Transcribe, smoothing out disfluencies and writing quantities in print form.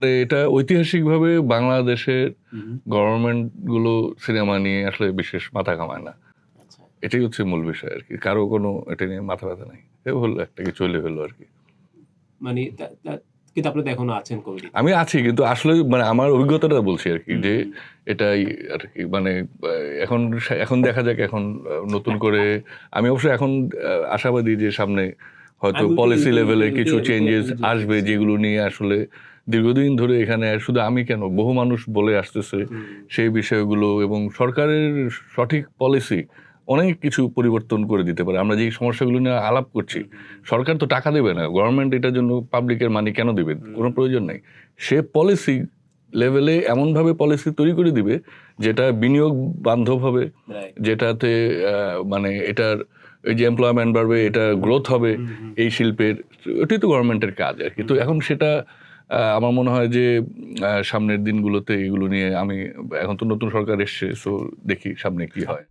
এটা ঐতিহাসিকভাবে বাংলাদেশের গভর্নমেন্ট গুলো সিনেমা নিয়ে আসলে বিশেষ মাথা ঘামায় না। এটাই হচ্ছে মূল বিষয় আর কি। কারো কোনো এটা নিয়ে মাথা ব্যথা নাই। এ হলো একটা কি চলে হলো আর কি। মানে কিন্তু আপনি তো এখনো আছেন কমিটিতে। আমি আছি, কিন্তু আসলে মানে আমার অভিজ্ঞতাটা বলছি আর কি, যে এটাই আর কি। মানে এখন দেখা যাক, এখন নতুন করে আমি অবশ্য এখন আশাবাদী যে সামনে হয়তো পলিসি লেভেলে কিছু চেঞ্জেস আসবে, যেগুলো নিয়ে আসলে দীর্ঘদিন ধরে এখানে শুধু আমি কেন বহু মানুষ বলে আসতেছে সেই বিষয়গুলো, এবং সরকারের সঠিক পলিসি অনেক কিছু পরিবর্তন করে দিতে পারে। আমরা যে সমস্যাগুলো নিয়ে আলাপ করছি, সরকার তো টাকা দেবে না, গভর্নমেন্ট এটার জন্য পাবলিকের মানি কেন দিবে? কোনো প্রয়োজন নেই। সে পলিসি লেভেলে এমনভাবে পলিসি তৈরি করে দিবে যেটা বিনিয়োগ বান্ধব হবে, যেটাতে মানে এটার এই যে এমপ্লয়মেন্ট বাড়বে, এটা গ্রোথ হবে এই শিল্পের। এটাই তো গভর্নমেন্টের কাজ আর কি। তো এখন সেটা আমার মনে হয় যে সামনের দিনগুলোতে এগুলো নিয়ে আমি, এখন তো নতুন সরকার এসছে, সো দেখি সামনে কি হয়।